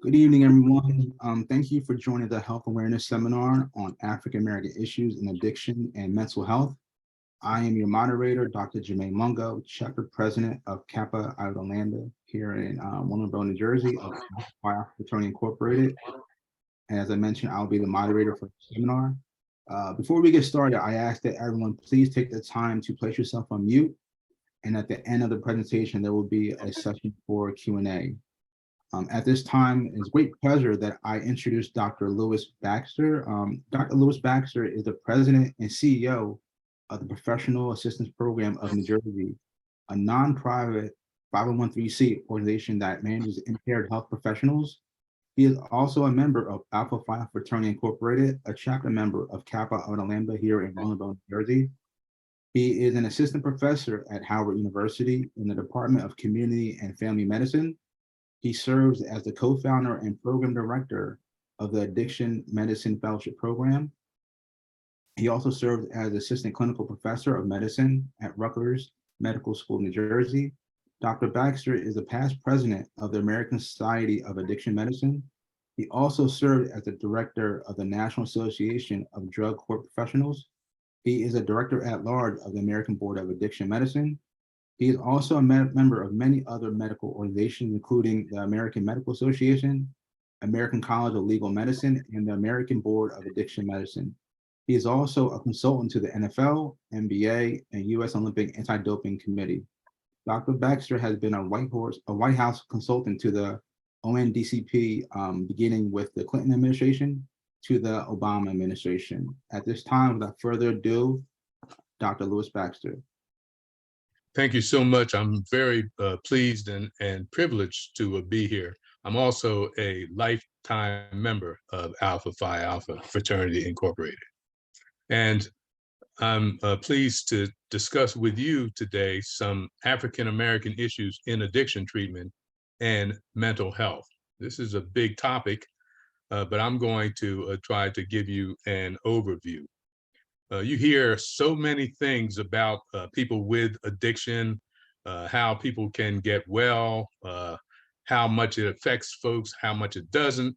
Good evening, everyone. Thank you for joining the Health Awareness Seminar on African American Issues in Addiction and Mental Health. I am your moderator, Dr. Jermaine Mungo, Chapter President of Kappa Iota Lambda here in Willingboro, New Jersey, of Fraternity Incorporated. And as I mentioned, I'll be the moderator for the seminar. Before we get started, I ask that everyone please take the time to place yourself on mute. And at the end of the presentation, there will be a session for Q&A. At this time, it's great pleasure that I introduce Dr. Lewis Baxter. Dr. Lewis Baxter is the president and CEO of the Professional Assistance Program of New Jersey, a non-profit 501(c) organization that manages impaired health professionals. He is also a member of Alpha Phi Fraternity Incorporated, a chapter member of Kappa Iota Lambda here in Willingboro, New Jersey. He is an assistant professor at Howard University in the Department of Community and Family Medicine. He serves as the co-founder and program director of the Addiction Medicine Fellowship Program. He also serves as assistant clinical professor of medicine at Rutgers Medical School, New Jersey. Dr. Baxter is a past president of the American Society of Addiction Medicine. He also served as the director of the National Association of Drug Court Professionals. He is a director at large of the American Board of Addiction Medicine. He is also a member of many other medical organizations, including the American Medical Association, American College of Legal Medicine, and the American Board of Addiction Medicine. He is also a consultant to the NFL, NBA, and U.S. Olympic Anti-Doping Committee. Dr. Baxter has been a White House consultant to the ONDCP, beginning with the Clinton administration to the Obama administration. At this time, without further ado, Dr. Lewis Baxter. Thank you so much. I'm very pleased and privileged to be here. I'm also a lifetime member of Alpha Phi Alpha Fraternity Incorporated. And I'm pleased to discuss with you today some African American issues in addiction treatment and mental health. This is a big topic, but I'm going to try to give you an overview. You hear so many things about people with addiction, how people can get well, how much it affects folks, how much it doesn't,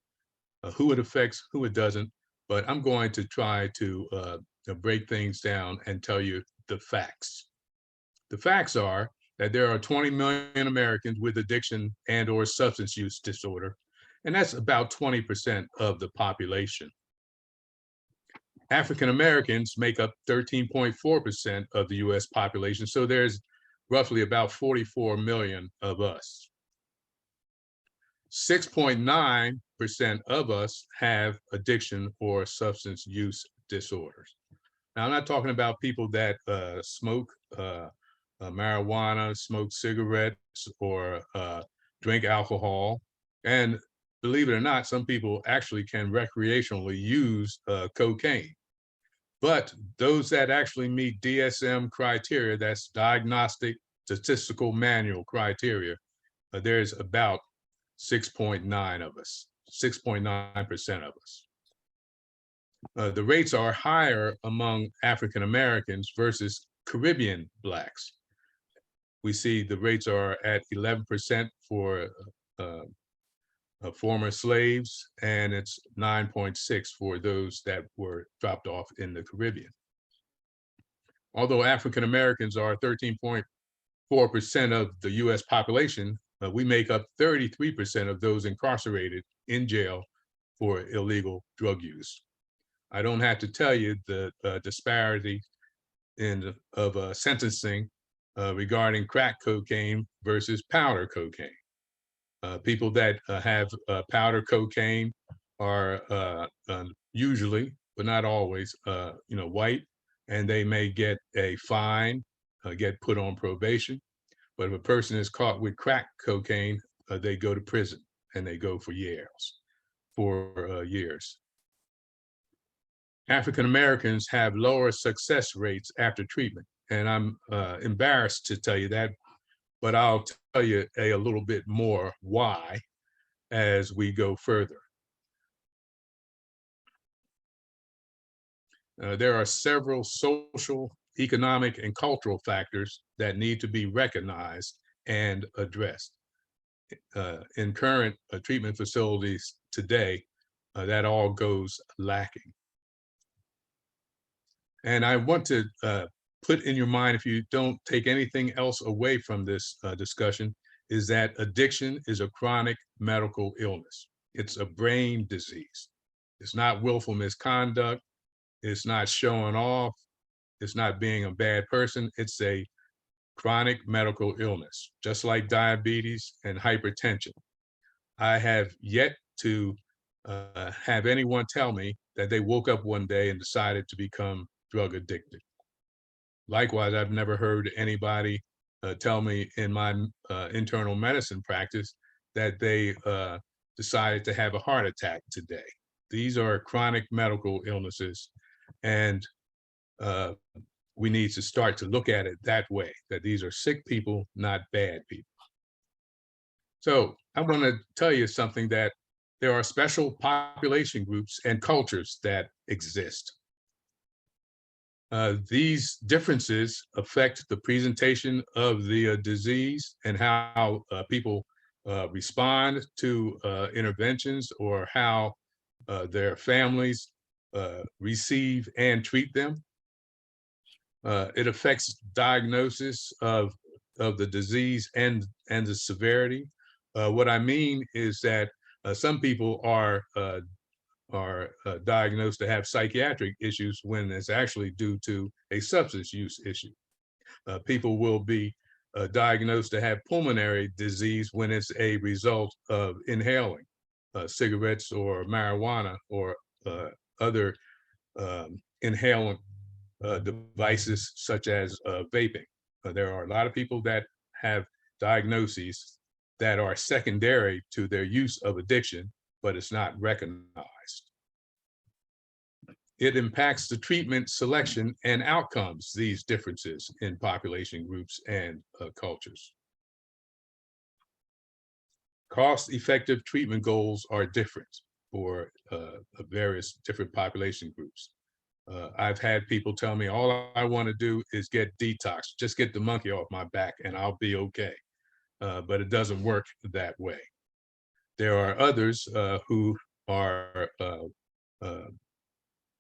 who it affects, who it doesn't. But I'm going to try to break things down and tell you the facts. The facts are that there are 20 million Americans with addiction and or substance use disorder, and that's about 20% of the population. African Americans make up 13.4% of the US population, so there's roughly about 44 million of us. 6.9% of us have addiction or substance use disorders. Now, I'm not talking about people that smoke marijuana, smoke cigarettes, or drink alcohol. And believe it or not, some people actually can recreationally use cocaine. But those that actually meet DSM criteria, that's Diagnostic Statistical Manual criteria, there's about 6.9 of us, 6.9% of us. The rates are higher among African Americans versus Caribbean Blacks. We see the rates are at 11% for former slaves, and it's 9.6 for those that were dropped off in the Caribbean. Although African Americans are 13.4% of the US population, we make up 33% of those incarcerated in jail for illegal drug use. I don't have to tell you the disparity of sentencing regarding crack cocaine versus powder cocaine. People that have powder cocaine are usually, but not always, white, and they may get a fine, get put on probation. But if a person is caught with crack cocaine, they go to prison and they go for years. African Americans have lower success rates after treatment, and I'm embarrassed to tell you that, but I'll tell you a little bit more why as we go further. There are several social, economic, and cultural factors that need to be recognized and addressed. in current treatment facilities today, that all goes lacking. And I want to put in your mind, if you don't take anything else away from this discussion, is that addiction is a chronic medical illness. It's a brain disease. It's not willful misconduct. It's not showing off. It's not being a bad person. It's a chronic medical illness, just like diabetes and hypertension. I have yet to have anyone tell me that they woke up one day and decided to become drug addicted. Likewise, I've never heard anybody tell me in my internal medicine practice that they decided to have a heart attack today. These are chronic medical illnesses, and we need to start to look at it that way, that these are sick people, not bad people. So I want to tell you something, that there are special population groups and cultures that exist. These differences affect the presentation of the disease and how people respond to interventions, or how their families receive and treat them. It affects diagnosis of the disease and the severity. What I mean is that some people are diagnosed to have psychiatric issues when it's actually due to a substance use issue. People will be diagnosed to have pulmonary disease when it's a result of inhaling cigarettes or marijuana or other inhalant devices such as vaping. There are a lot of people that have diagnoses that are secondary to their use of addiction, but it's not recognized. It impacts the treatment selection and outcomes, these differences in population groups and cultures. Cost-effective treatment goals are different for various different population groups. I've had people tell me, all I want to do is get detox, just get the monkey off my back and I'll be okay. But it doesn't work that way. There are others who are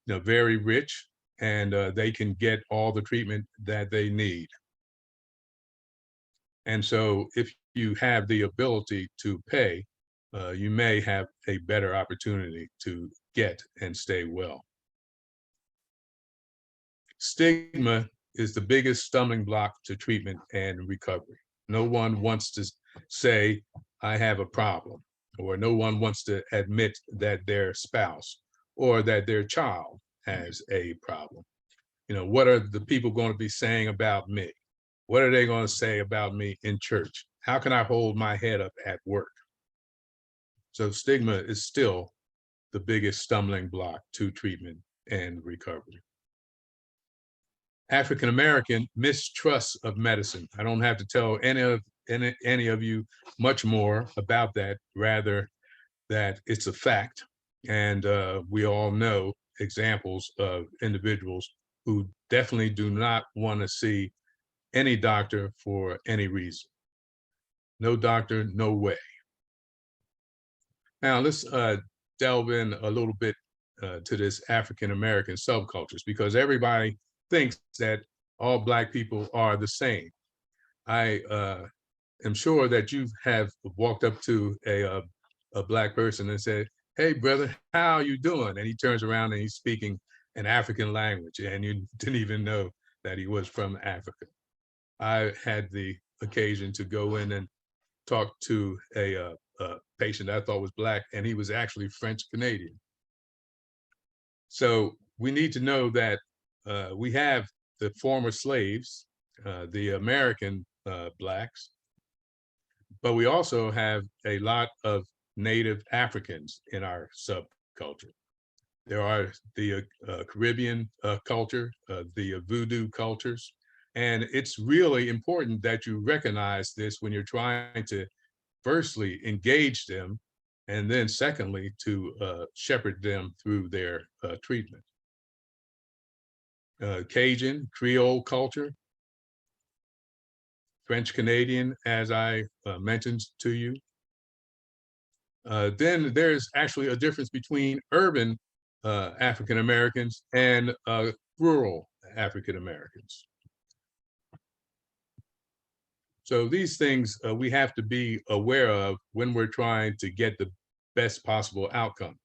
very rich, and they can get all the treatment that they need. And so if you have the ability to pay, you may have a better opportunity to get and stay well. Stigma is the biggest stumbling block to treatment and recovery. No one wants to say, I have a problem, or no one wants to admit that their spouse or that their child has a problem. What are the people going to be saying about me? What are they going to say about me in church? How can I hold my head up at work? So stigma is still the biggest stumbling block to treatment and recovery. African American mistrust of medicine. I don't have to tell any of you much more about that, rather that it's a fact. And we all know examples of individuals who definitely do not want to see any doctor for any reason. No doctor, no way. Now let's delve in a little bit to this African American subcultures, because everybody thinks that all Black people are the same. I am sure that you have walked up to a Black person and said, hey brother, how are you doing? And he turns around and he's speaking an African language, and you didn't even know that he was from Africa. I had the occasion to go in and talk to a patient I thought was Black, and he was actually French Canadian. So we need to know that we have the former slaves, the American Blacks, but we also have a lot of Native Africans in our subculture. There are the Caribbean culture, the voodoo cultures, and it's really important that you recognize this when you're trying to firstly engage them, and then secondly to shepherd them through their treatment. Cajun, Creole culture, French Canadian, as I mentioned to you, Then there's actually a difference between urban African Americans and rural African Americans. So these things we have to be aware of when we're trying to get the best possible outcome.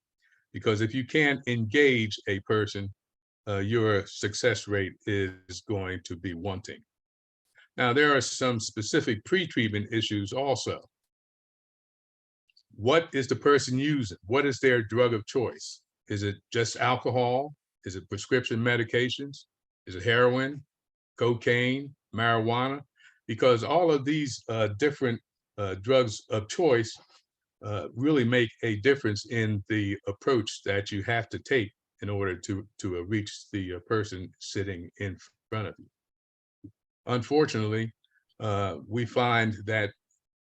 Because if you can't engage a person, your success rate is going to be wanting. Now, there are some specific pre-treatment issues also. What is the person using? What is their drug of choice? Is it just alcohol? Is it prescription medications? Is it heroin, cocaine, marijuana? Because all of these different drugs of choice really make a difference in the approach that you have to take in order to reach the person sitting in front of you. Unfortunately, we find that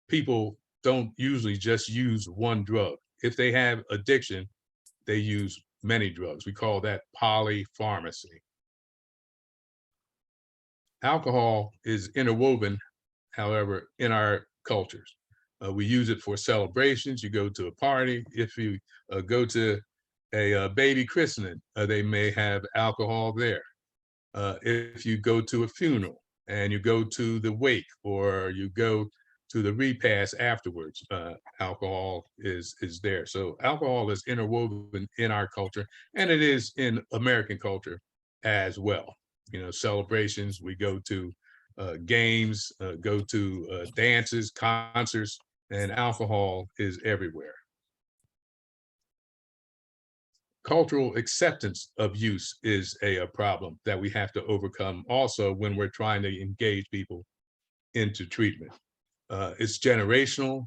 people don't usually just use one drug. If they have addiction, they use many drugs. We call that polypharmacy. Alcohol is interwoven, however, in our cultures. We use it for celebrations. You go to a party. If you go to a baby christening, they may have alcohol there. If you go to a funeral and you go to the wake or you go to the repast afterwards, alcohol is there. So alcohol is interwoven in our culture, and it is in American culture as well. You know, celebrations, we go to games, go to dances, concerts, and alcohol is everywhere. Cultural acceptance of use is a problem that we have to overcome also when we're trying to engage people into treatment. It's generational.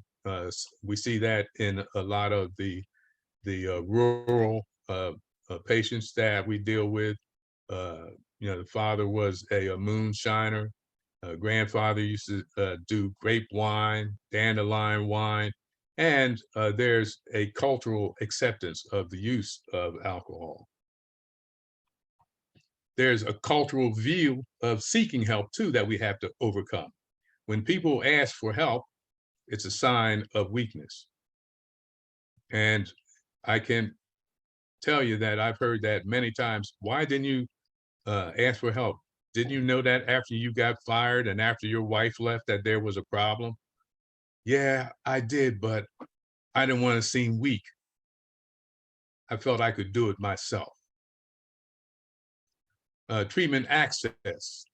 We see that in a lot of the rural patients that we deal with. You know, the father was a moonshiner. Grandfather used to do grape wine, dandelion wine, and there's a cultural acceptance of the use of alcohol. There's a cultural view of seeking help too that we have to overcome. When people ask for help, it's a sign of weakness. And I can tell you that I've heard that many times. Why didn't you ask for help? Didn't you know that after you got fired and after your wife left that there was a problem? Yeah, I did, but I didn't want to seem weak. I felt I could do it myself. Treatment access.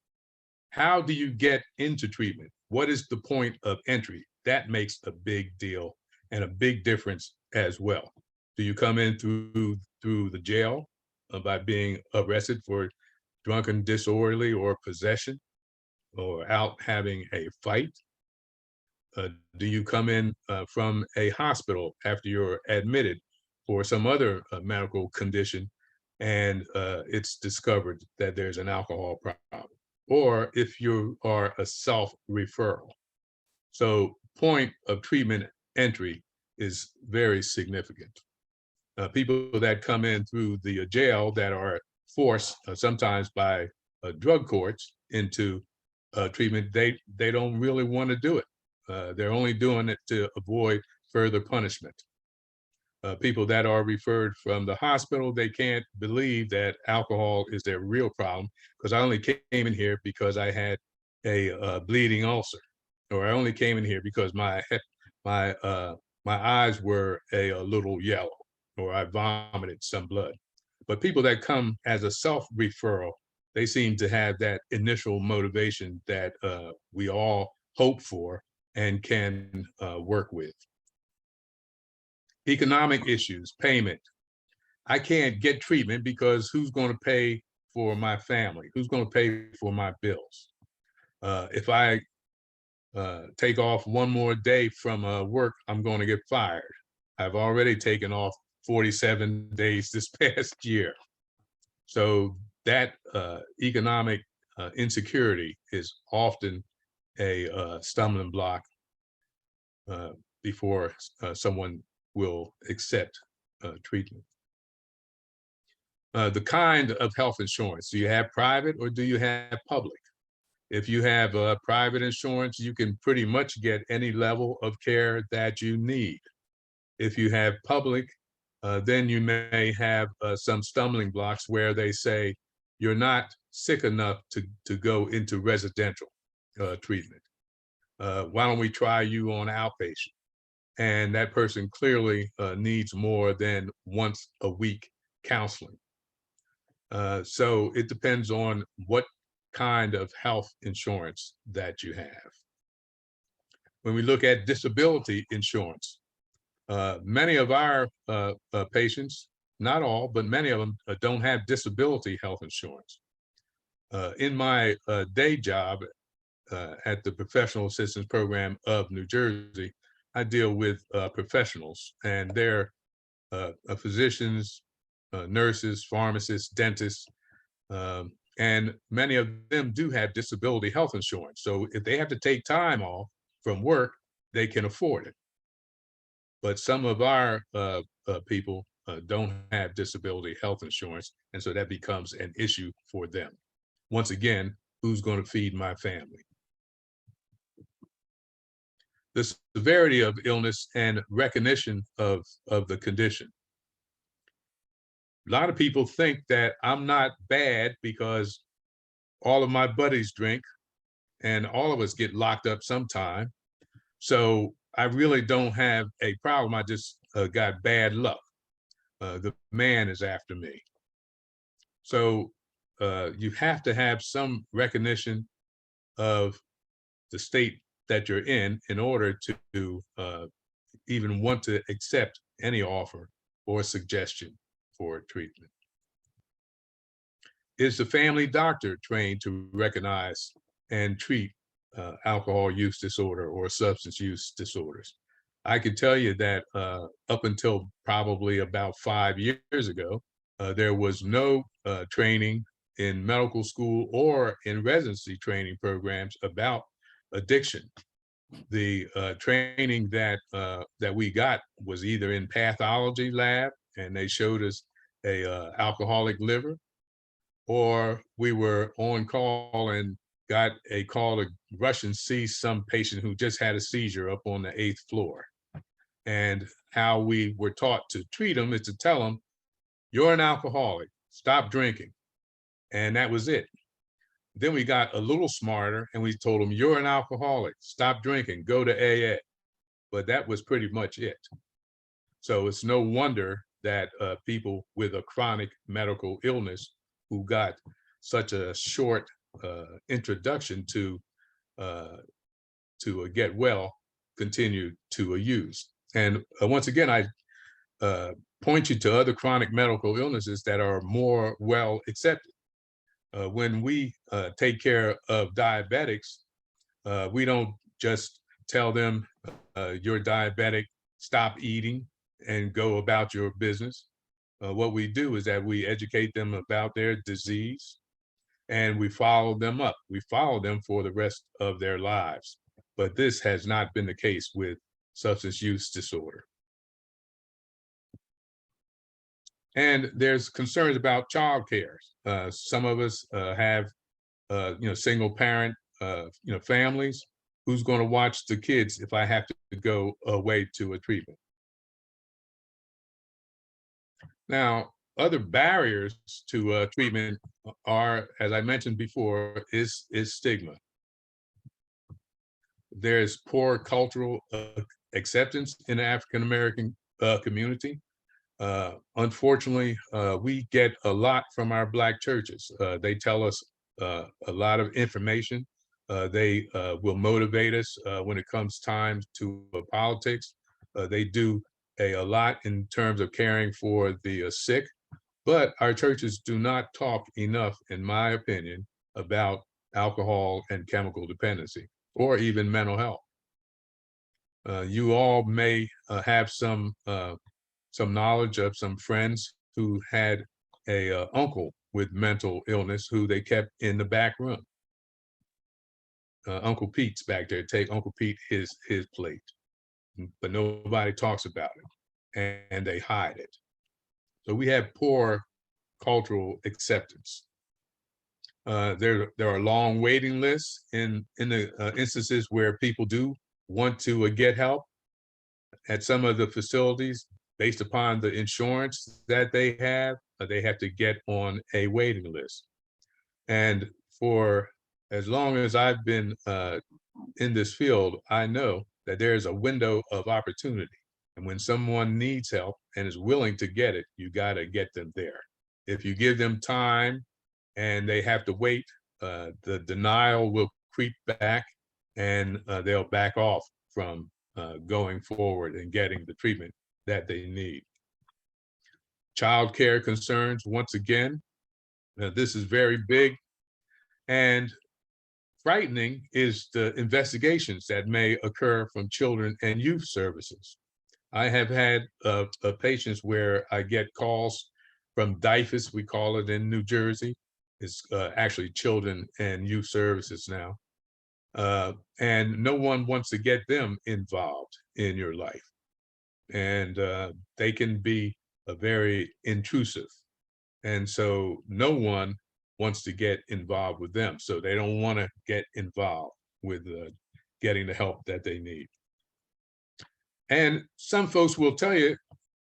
How do you get into treatment? What is the point of entry? That makes a big deal and a big difference as well. Do you come in through the jail by being arrested for drunken, disorderly, or possession, or out having a fight? Do you come in from a hospital after you're admitted for some other medical condition and it's discovered that there's an alcohol problem? Or if you are a self-referral. So point of treatment entry is very significant. People that come in through the jail that are forced sometimes by drug courts into treatment, they don't really want to do it. They're only doing it to avoid further punishment. People that are referred from the hospital, they can't believe that alcohol is their real problem, because I only came in here because I had a bleeding ulcer, or I only came in here because my eyes were a little yellow, or I vomited some blood. But people that come as a self-referral, they seem to have that initial motivation that we all hope for and can work with. Economic issues, payment. I can't get treatment because who's going to pay for my family? Who's going to pay for my bills? If I take off one more day from work, I'm going to get fired. I've already taken off 47 days this past year. So that economic insecurity is often a stumbling block before someone will accept treatment. The kind of health insurance, do you have private or do you have public? If you have private insurance, you can pretty much get any level of care that you need. If you have public, then you may have some stumbling blocks where they say you're not sick enough to go into residential treatment. Why don't we try you on outpatient? And that person clearly needs more than once a week counseling. So it depends on what kind of health insurance that you have. When we look at disability insurance, many of our patients, not all, but many of them don't have disability health insurance. In my day job at the Professional Assistance Program of New Jersey, I deal with professionals, and they're physicians, nurses, pharmacists, dentists, and many of them do have disability health insurance. So if they have to take time off from work, they can afford it. But some of our people don't have disability health insurance, and so that becomes an issue for them. Once again, who's going to feed my family? The severity of illness and recognition of the condition. A lot of people think that I'm not bad because all of my buddies drink and all of us get locked up sometime. So I really don't have a problem. I just got bad luck. The man is after me. So you have to have some recognition of the state that you're in order to even want to accept any offer or suggestion for treatment. Is the family doctor trained to recognize and treat alcohol use disorder or substance use disorders? I can tell you that up until probably about 5 years ago, there was no training in medical school or in residency training programs about addiction. The training that we got was either in pathology lab, and they showed us a alcoholic liver, or we were on call and got a call to rush and see some patient who just had a seizure up on the 8th floor. And how we were taught to treat them is to tell them, you're an alcoholic, stop drinking. And that was it. Then we got a little smarter and we told them, you're an alcoholic, stop drinking, go to AA. But that was pretty much it. So it's no wonder that people with a chronic medical illness who got such a short introduction to get well continue to use. And once again, I point you to other chronic medical illnesses that are more well accepted. When we take care of diabetics, we don't just tell them you're diabetic, stop eating and go about your business. What we do is that we educate them about their disease and we follow them up. We follow them for the rest of their lives. But this has not been the case with substance use disorder. And there's concerns about childcare. Some of us have, single parent, families. Who's going to watch the kids if I have to go away to a treatment? Now, other barriers to treatment are, as I mentioned before, is stigma. There's poor cultural acceptance in the African American community. Unfortunately, we get a lot from our Black churches. They tell us a lot of information. They will motivate us when it comes time to politics. They do a lot in terms of caring for the sick, but our churches do not talk enough, in my opinion, about alcohol and chemical dependency, or even mental health. You all may have some knowledge of some friends who had a uncle with mental illness who they kept in the back room. Uncle Pete's back there. Take Uncle Pete his plate, but nobody talks about it, and they hide it. So we have poor cultural acceptance. There are long waiting lists in the instances where people do want to get help. At some of the facilities, based upon the insurance that they have to get on a waiting list. And for as long as I've been in this field, I know that there's a window of opportunity. And when someone needs help and is willing to get it, you got to get them there. If you give them time and they have to wait, the denial will creep back and they'll back off from going forward and getting the treatment that they need. Child care concerns, once again, this is very big and frightening is the investigations that may occur from children and youth services. I have had patients where I get calls from DIFAS, we call it in New Jersey. It's actually Children and Youth Services now. And no one wants to get them involved in your life. And they can be very intrusive. And so no one wants to get involved with them. So they don't want to get involved with getting the help that they need. And some folks will tell you,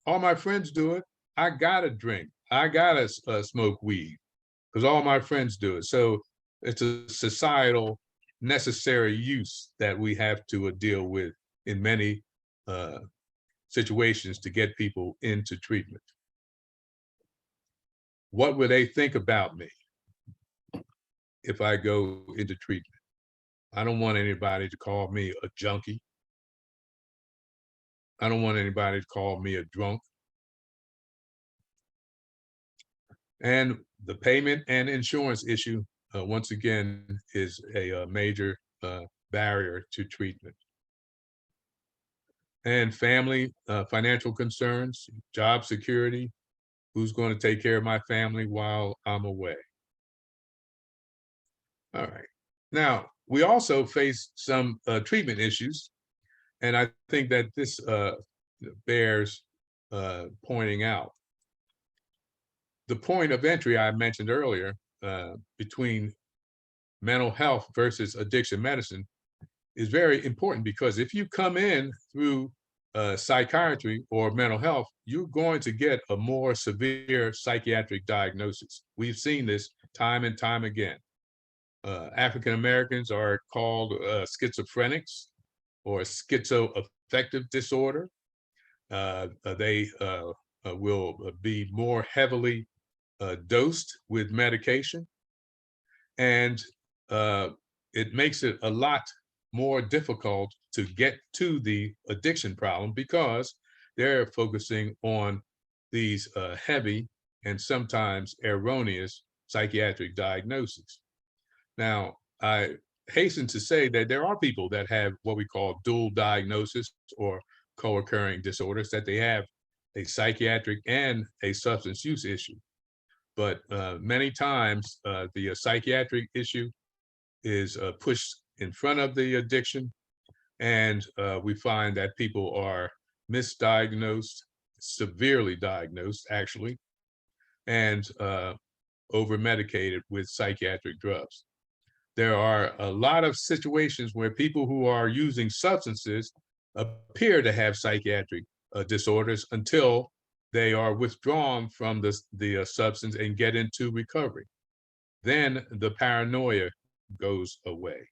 all my friends do it. I gotta drink. I gotta smoke weed because all my friends do it. So it's a societal necessary use that we have to deal with in many situations to get people into treatment. What would they think about me if I go into treatment? I don't want anybody to call me a junkie. I don't want anybody to call me a drunk. And the payment and insurance issue, once again, is a major barrier to treatment. And family, financial concerns, job security, who's going to take care of my family while I'm away? All right. Now, we also face some treatment issues, and I think that this bears pointing out. The point of entry I mentioned earlier between mental health versus addiction medicine is very important because if you come in through psychiatry or mental health, you're going to get a more severe psychiatric diagnosis. We've seen this time and time again. African Americans are called schizophrenics or schizoaffective disorder. They will be more heavily dosed with medication, and it makes it a lot more difficult to get to the addiction problem because they're focusing on these heavy and sometimes erroneous psychiatric diagnoses. Now, I hasten to say that there are people that have what we call dual diagnosis or co-occurring disorders, that they have a psychiatric and a substance use issue. But many times the psychiatric issue is pushed in front of the addiction, and we find that people are misdiagnosed, severely diagnosed actually, and over-medicated with psychiatric drugs. There are a lot of situations where people who are using substances appear to have psychiatric disorders until they are withdrawn from the substance and get into recovery. Then the paranoia goes away.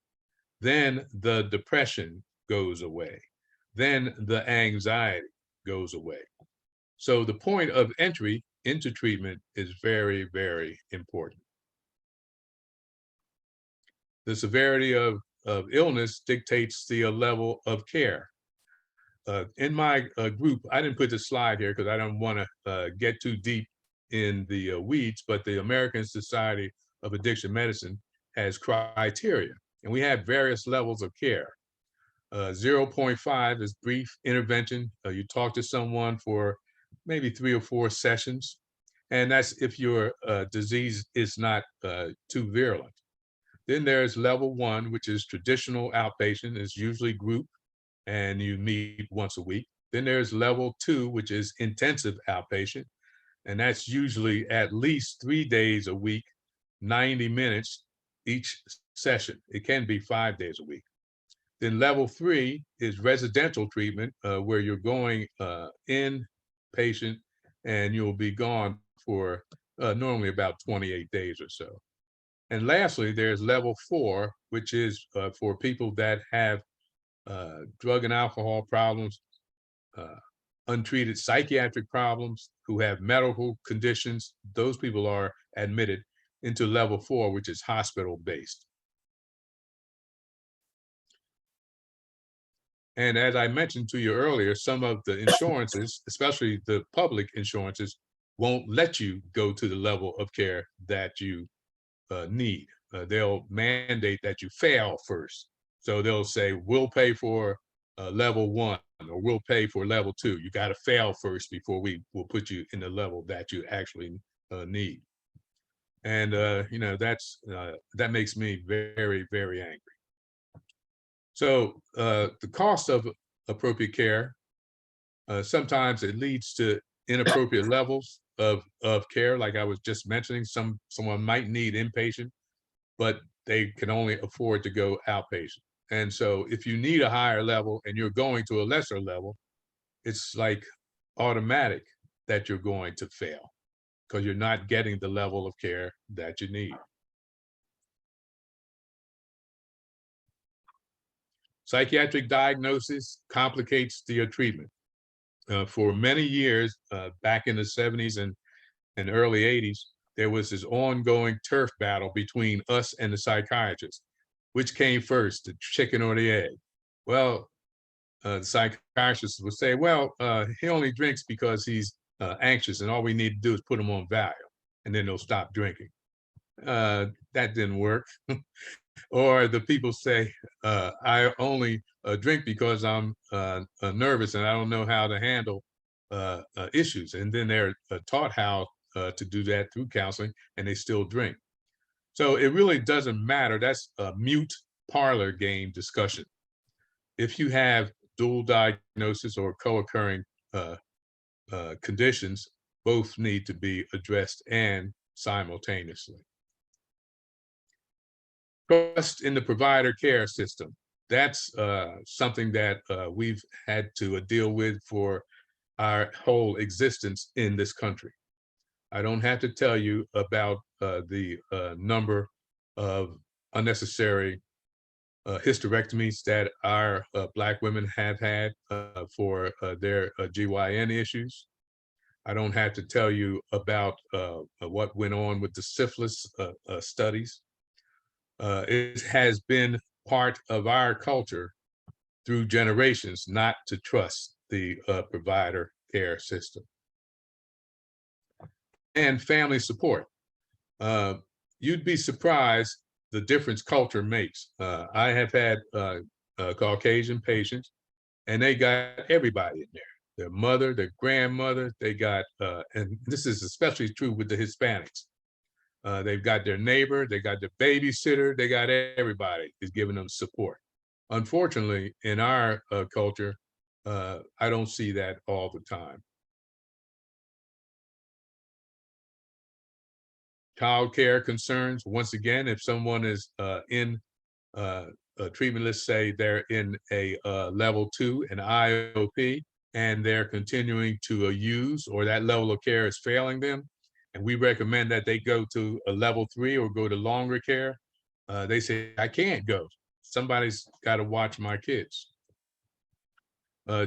Then the depression goes away. Then the anxiety goes away. So the point of entry into treatment is very, very important. The severity of illness dictates the level of care. In my group, I didn't put the slide here because I don't want to get too deep in the weeds, but the American Society of Addiction Medicine has criteria, and we have various levels of care. 0.5 is brief intervention. You talk to someone for maybe 3 or 4 sessions, and that's if your disease is not too virulent. Then there's level 1, which is traditional outpatient. It's usually group, and you meet once a week. Then there's level 2, which is intensive outpatient, and that's usually at least 3 days a week, 90 minutes each session. It can be 5 days a week. Then level 3 is residential treatment, where you're going inpatient and you'll be gone for normally about 28 days or so. And lastly, there's level 4, which is for people that have drug and alcohol problems, untreated psychiatric problems, who have medical conditions. Those people are admitted into level 4, which is hospital-based. And as I mentioned to you earlier, some of the insurances, especially the public insurances, won't let you go to the level of care that you need. They'll mandate that you fail first. So they'll say, we'll pay for level 1, or we'll pay for level 2. You got to fail first before we will put you in the level that you actually need. And you know, that makes me very, very angry. So the cost of appropriate care, sometimes it leads to inappropriate levels of care. Like I was just mentioning, someone might need inpatient, but they can only afford to go outpatient. And so if you need a higher level and you're going to a lesser level, it's like automatic that you're going to fail because you're not getting the level of care that you need. Psychiatric diagnosis complicates the treatment. For many years, back in the 70s and early 80s, there was this ongoing turf battle between us and the psychiatrists. Which came first, the chicken or the egg? Well, the psychiatrists would say, well, he only drinks because he's anxious, and all we need to do is put him on Valium, and then they'll stop drinking. That didn't work. Or the people say, I only drink because I'm nervous and I don't know how to handle issues. And then they're taught how to do that through counseling, and they still drink. So it really doesn't matter. That's a mute parlor game discussion. If you have dual diagnosis or co-occurring conditions, both need to be addressed and simultaneously. Trust in the provider care system. That's something that we've had to deal with for our whole existence in this country. I don't have to tell you about the number of unnecessary hysterectomies that our Black women have had for their GYN issues. I don't have to tell you about what went on with the syphilis studies. It has been part of our culture through generations not to trust the provider care system. And family support. You'd be surprised the difference culture makes. I have had Caucasian patients, and they got everybody in there. Their mother, their grandmother, they got, and this is especially true with the Hispanics. They've got their neighbor, they got their babysitter, they got everybody is giving them support. Unfortunately, in our culture, I don't see that all the time. Child care concerns. Once again, if someone is in treatment, let's say they're in a level 2, an IOP, and they're continuing to use, or that level of care is failing them, and we recommend that they go to a level 3 or go to longer care, they say, I can't go. Somebody's got to watch my kids.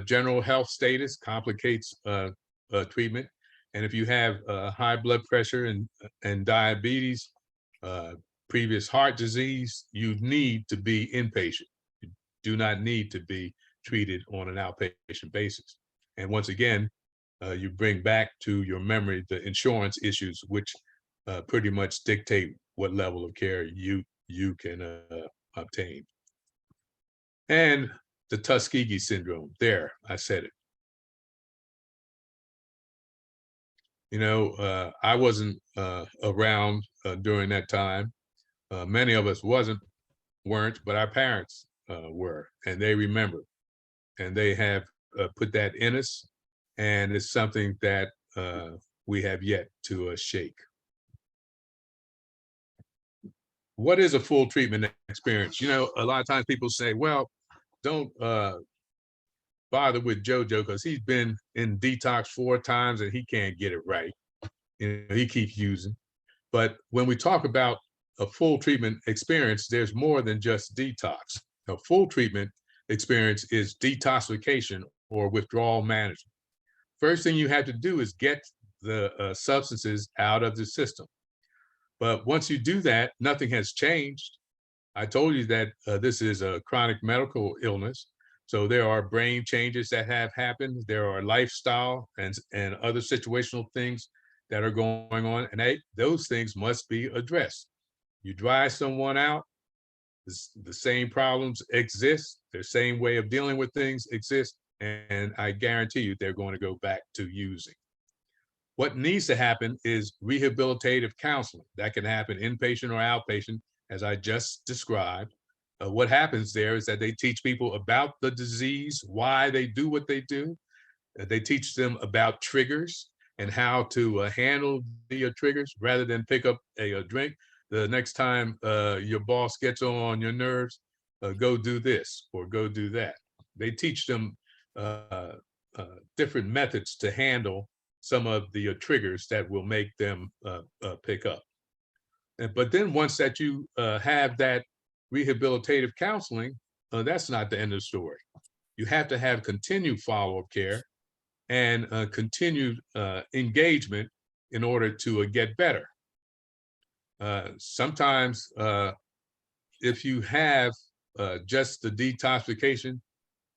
General health status complicates treatment. And if you have high blood pressure and diabetes, previous heart disease, you need to be inpatient. You do not need to be treated on an outpatient basis. And once again, you bring back to your memory the insurance issues, which pretty much dictate what level of care you can obtain. And the Tuskegee syndrome, there, I said it. You know, I wasn't around during that time. Many of us weren't, but our parents were, and they remember, and they have put that in us, and it's something that we have yet to shake. What is a full treatment experience? You know, a lot of times people say, well, don't bother with JoJo because he's been in detox 4 times and he can't get it right. He keeps using. But when we talk about a full treatment experience, there's more than just detox. A full treatment experience is detoxification or withdrawal management. First thing you have to do is get the substances out of the system. But once you do that, nothing has changed. I told you that this is a chronic medical illness. So there are brain changes that have happened. There are lifestyle and other situational things that are going on, and those things must be addressed. You dry someone out, the same problems exist, the same way of dealing with things exists, and I guarantee you they're going to go back to using. What needs to happen is rehabilitative counseling. That can happen inpatient or outpatient, as I just described. What happens there is that they teach people about the disease, why they do what they do. They teach them about triggers and how to handle the triggers rather than pick up a drink. The next time your boss gets on your nerves, go do this or go do that. They teach them different methods to handle some of the triggers that will make them pick up. But then once that you have that rehabilitative counseling, that's not the end of the story. You have to have continued follow-up care and continued engagement in order to get better. Sometimes if you have just the detoxification,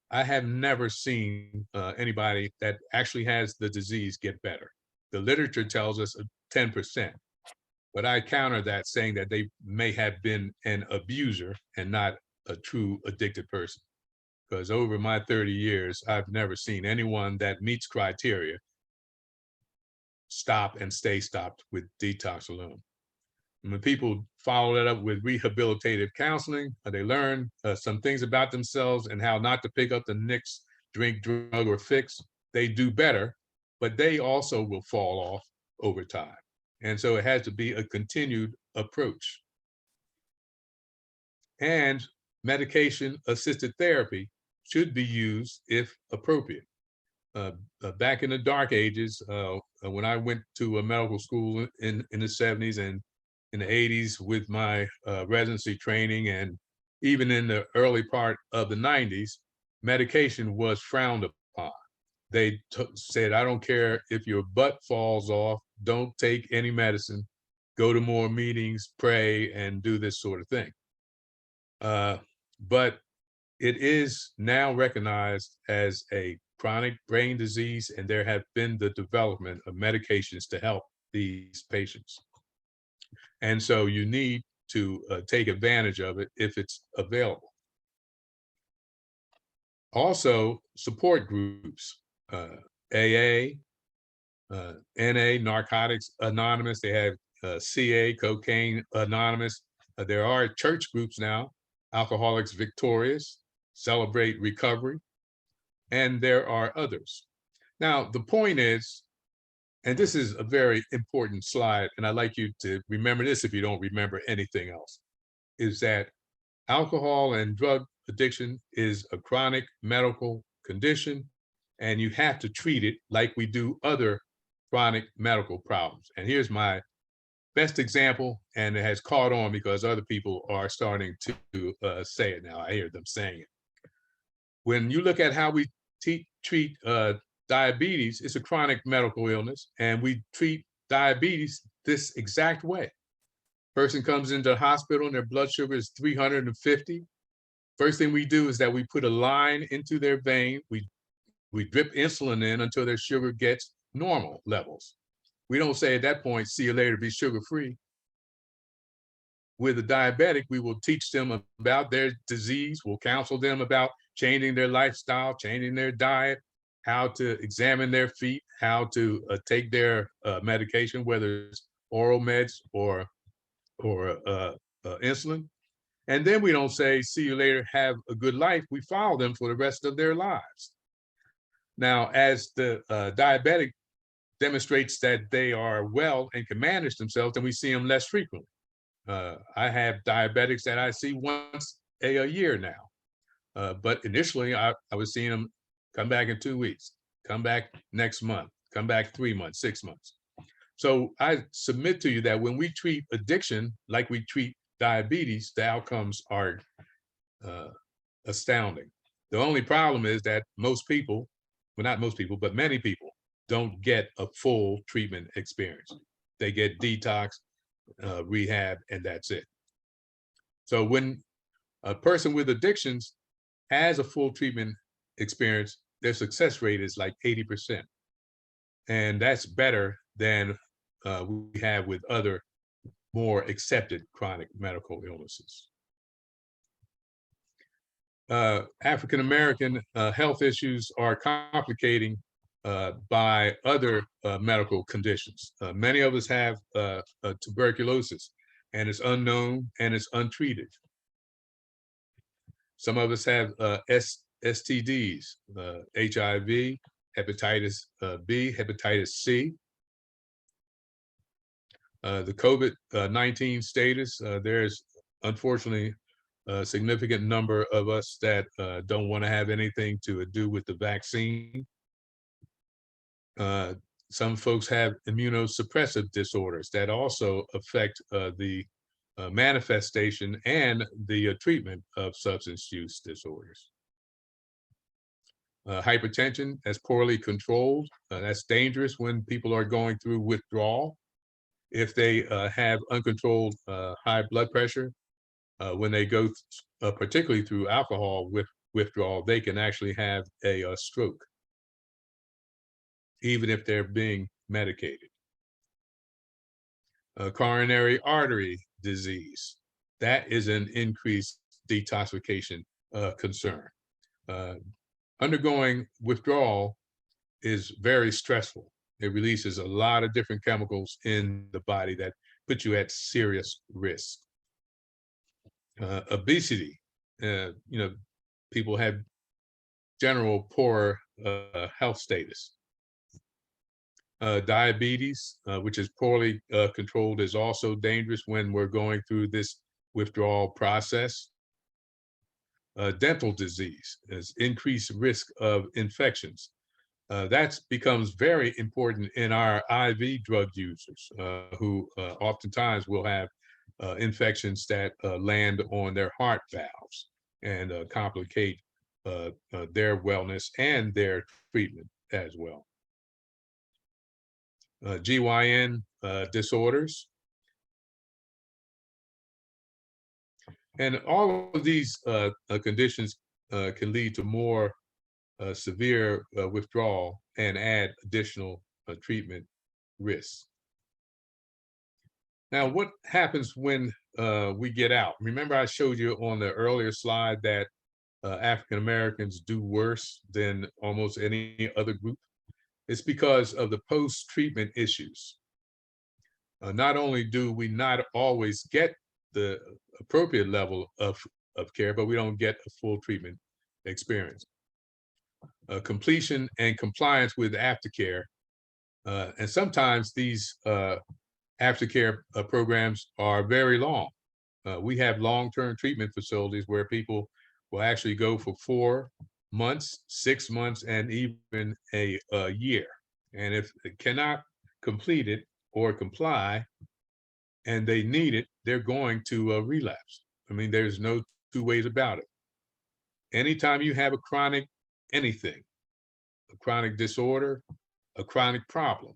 I have never seen anybody that actually has the disease get better. The literature tells us 10%, but I counter that saying that they may have been an abuser and not a true addicted person. Because over my 30 years, I've never seen anyone that meets criteria stop and stay stopped with detox alone. And when people follow that up with rehabilitative counseling, they learn some things about themselves and how not to pick up the next drink, drug, or fix. They do better, but they also will fall off over time. And so it has to be a continued approach. And medication-assisted therapy should be used if appropriate. Back in the dark ages, when I went to a medical school in the 70s and in the 80s with my residency training, and even in the early part of the 90s, medication was frowned upon. They said, I don't care if your butt falls off, don't take any medicine, go to more meetings, pray, and do this sort of thing. But it is now recognized as a chronic brain disease, and there have been the development of medications to help these patients. And so you need to take advantage of it if it's available. Also, support groups, AA, NA, Narcotics Anonymous, they have CA, Cocaine Anonymous. There are church groups now, Alcoholics Victorious, Celebrate Recovery, and there are others. Now, the point is, and this is a very important slide, and I'd like you to remember this if you don't remember anything else, is that alcohol and drug addiction is a chronic medical condition, and you have to treat it like we do other chronic medical problems. And here's my best example, and it has caught on because other people are starting to say it now. I hear them saying it. When you look at how we treat diabetes, it's a chronic medical illness, and we treat diabetes this exact way. Person comes into the hospital and their blood sugar is 350. First thing we do is that we put a line into their vein. We drip insulin in until their sugar gets normal levels. We don't say at that point, see you later, be sugar-free. With a diabetic, we will teach them about their disease. We'll counsel them about changing their lifestyle, changing their diet, how to examine their feet, how to take their medication, whether it's oral meds or insulin. And then we don't say, see you later, have a good life. We follow them for the rest of their lives. Now, as the diabetic demonstrates that they are well and can manage themselves, then we see them less frequently. I have diabetics that I see once a year now. But initially, I was seeing them come back in 2 weeks, come back next month, come back 3 months, 6 months. So I submit to you that when we treat addiction like we treat diabetes, the outcomes are uh, astounding. The only problem is that most people, well, not most people, but many people don't get a full treatment experience. They get detox, rehab, and that's it. So when a person with addictions has a full treatment experience, their success rate is like 80%. And that's better than we have with other more accepted chronic medical illnesses. African-American health issues are complicating by other medical conditions. Many of us have tuberculosis, and it's unknown and it's untreated. Some of us have STDs, HIV, hepatitis B, hepatitis C. The COVID-19 status, there's unfortunately a significant number of us that don't want to have anything to do with the vaccine. Some folks have immunosuppressive disorders that also affect the manifestation and the treatment of substance use disorders. Hypertension, that's poorly controlled. That's dangerous when people are going through withdrawal. If they have uncontrolled high blood pressure, when they go particularly through alcohol withdrawal, they can actually have a stroke, even if they're being medicated. Coronary artery disease, that is an increased detoxification concern. Undergoing withdrawal is very stressful. It releases a lot of different chemicals in the body that put you at serious risk. Obesity, people have general poor health status. Diabetes, which is poorly controlled, is also dangerous when we're going through this withdrawal process. Dental disease is increased risk of infections. That becomes very important in our IV drug users who oftentimes will have infections that land on their heart valves and complicate their wellness and their treatment as well. GYN disorders. And all of these conditions can lead to more severe withdrawal and add additional treatment risks. Now, what happens when we get out? Remember, I showed you on the earlier slide that African Americans do worse than almost any other group. It's because of the post-treatment issues. Not only do we not always get the appropriate level of care, but we don't get a full treatment experience. Completion and compliance with aftercare. And sometimes these aftercare programs are very long. We have long-term treatment facilities where people will actually go for 4 months, 6 months, and even a year. And if they cannot complete it or comply and they need it, they're going to relapse. I mean, there's no two ways about it. Anytime you have a chronic anything, a chronic disorder, a chronic problem,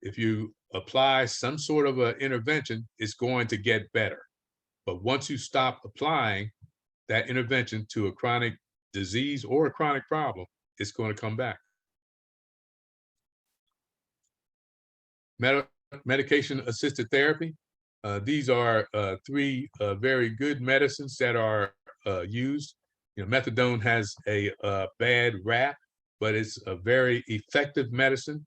if you apply some sort of an intervention, it's going to get better. But once you stop applying that intervention to a chronic disease or a chronic problem, it's going to come back. Medication-assisted therapy. These are 3 very good medicines that are used. Methadone has a bad rap, but it's a very effective medicine.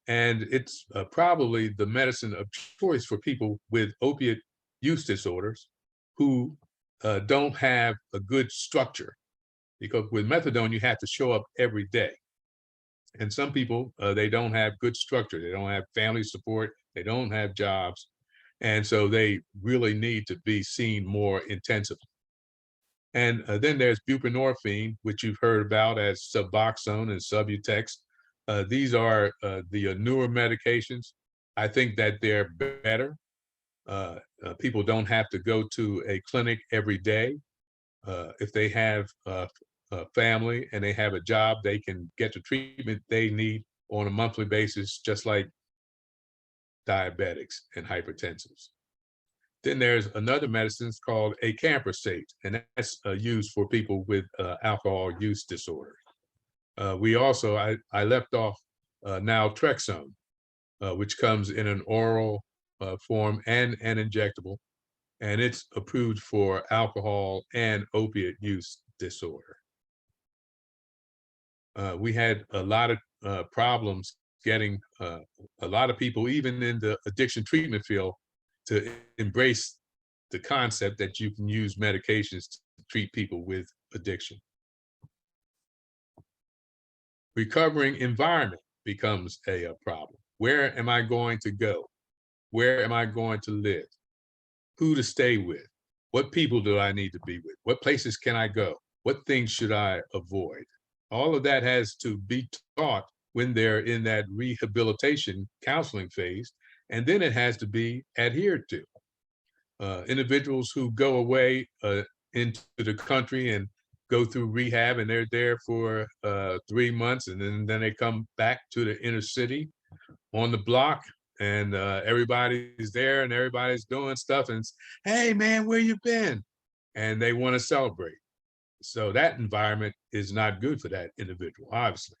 And it's probably the medicine of choice for people with opiate use disorders who don't have a good structure. Because with methadone, you have to show up every day. And some people, they don't have good structure. They don't have family support. They don't have jobs. And so they really need to be seen more intensively. And then there's buprenorphine, which you've heard about as Suboxone and Subutex. These are the newer medications. I think that they're better. People don't have to go to a clinic every day. If they have a family and they have a job, they can get the treatment they need on a monthly basis, just like diabetics and hypertensives. Then there's another medicine called acamprosate, and that's used for people with alcohol use disorder. I left off naltrexone, which comes in an oral form and an injectable, and it's approved for alcohol and opiate use disorder. We had a lot of problems getting a lot of people, even in the addiction treatment field, to embrace the concept that you can use medications to treat people with addiction. Recovering environment becomes a problem. Where am I going to go? Where am I going to live? Who to stay with? What people do I need to be with? What places can I go? What things should I avoid? All of that has to be taught when they're in that rehabilitation counseling phase, and then it has to be adhered to. Individuals who go away into the country and go through rehab and they're there for 3 months, and then they come back to the inner city on the block, and everybody's there and everybody's doing stuff, and it's, hey man, where you been? And they want to celebrate. So that environment is not good for that individual, obviously.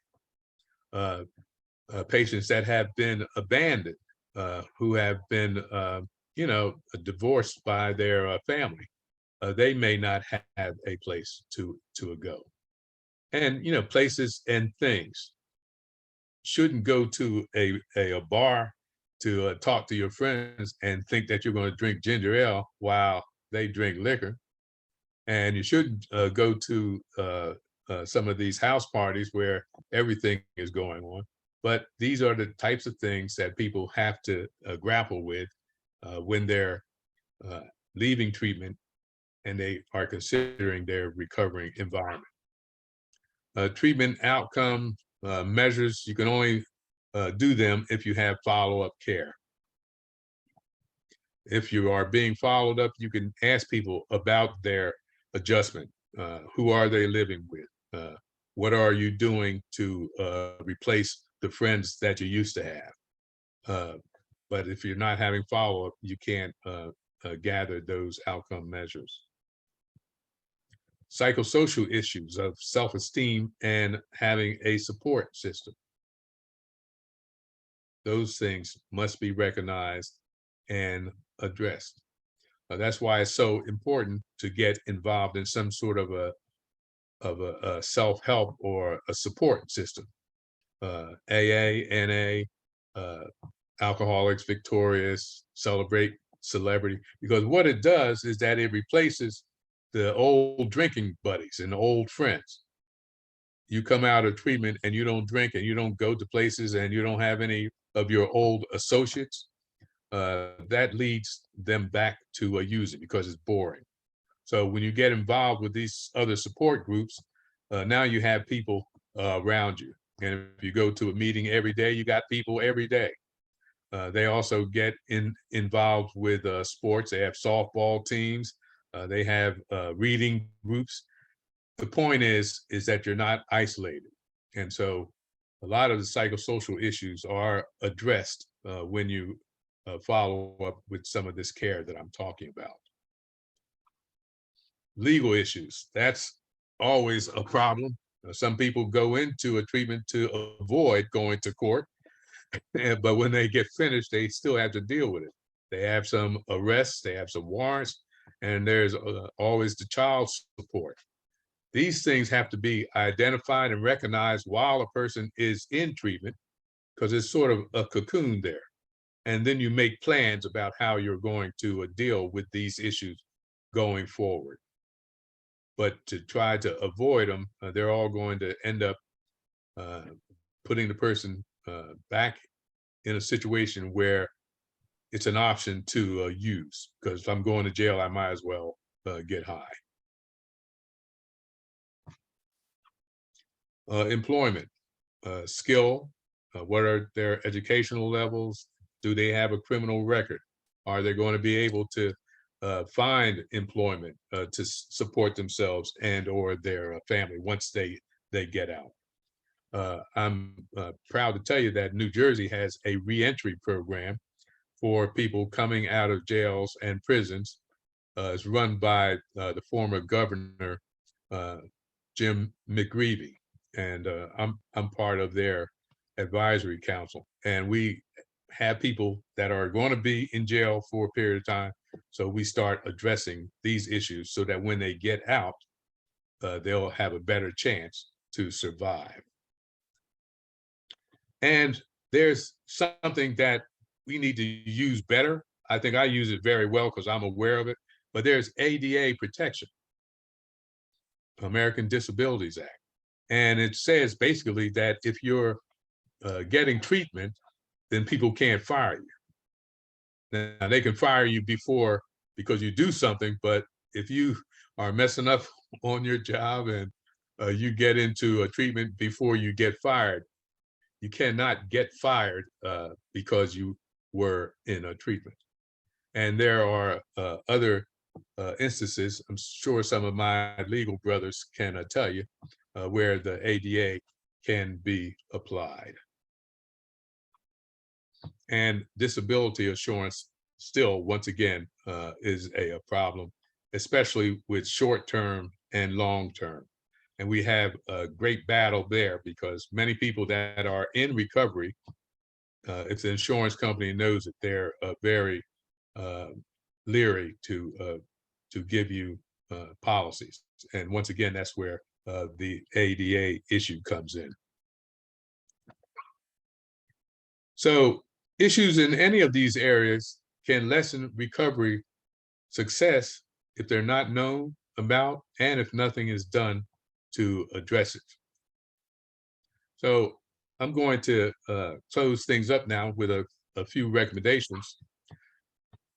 Patients that have been abandoned, who have been divorced by their family, they may not have a place to go. And places and things. Shouldn't go to a bar to talk to your friends and think that you're going to drink ginger ale while they drink liquor. And you shouldn't go to some of these house parties where everything is going on. But these are the types of things that people have to grapple with when they're leaving treatment and they are considering their recovering environment. Treatment outcome measures, you can only do them if you have follow-up care. If you are being followed up, you can ask people about their adjustment. Who are they living with? What are you doing to replace the friends that you used to have? But if you're not having follow-up, you can't gather those outcome measures. Psychosocial issues of self-esteem and having a support system. Those things must be recognized and addressed. That's why it's so important to get involved in some sort of a self-help or a support system. AA, NA, Alcoholics Victorious, Celebrate Celebrity, because what it does is that it replaces the old drinking buddies and old friends. You come out of treatment and you don't drink and you don't go to places and you don't have any of your old associates, that leads them back to using because it's boring. So when you get involved with these other support groups, now you have people around you. And if you go to a meeting every day, you got people every day. They also get involved with sports. They have softball teams. They have reading groups. The point is that you're not isolated. And so a lot of the psychosocial issues are addressed when you follow up with some of this care that I'm talking about. Legal issues, that's always a problem. Some people go into a treatment to avoid going to court, but when they get finished, they still have to deal with it. They have some arrests, they have some warrants, and there's always the child support. These things have to be identified and recognized while a person is in treatment, because it's sort of a cocoon there. And then you make plans about how you're going to deal with these issues going forward. But to try to avoid them, they're all going to end up putting the person back in a situation where it's an option to use, because if I'm going to jail, I might as well get high. Employment, skill, what are their educational levels? Do they have a criminal record? Are they going to be able to find employment to support themselves and or their family once they get out? I'm proud to tell you that New Jersey has a reentry program for people coming out of jails and prisons. It's run by the former governor, Jim McGreevey, and I'm part of their advisory council. And we have people that are going to be in jail for a period of time. So we start addressing these issues so that when they get out, they'll have a better chance to survive. And there's something that we need to use better. I think I use it very well because I'm aware of it, but there's ADA protection, American Disabilities Act. And it says basically that if you're getting treatment, then people can't fire you. Now they can fire you before because you do something, but if you are messing up on your job and you get into a treatment before you get fired, you cannot get fired because you were in a treatment. And there are other instances, I'm sure some of my legal brothers can tell you, where the ADA can be applied. And disability assurance still, once again, is a problem, especially with short-term and long-term. And we have a great battle there because many people that are in recovery, if the insurance company knows that they're very leery to give you policies. And once again, that's where the ADA issue comes in. So issues in any of these areas can lessen recovery success if they're not known about and if nothing is done to address it. So I'm going to close things up now with a few recommendations.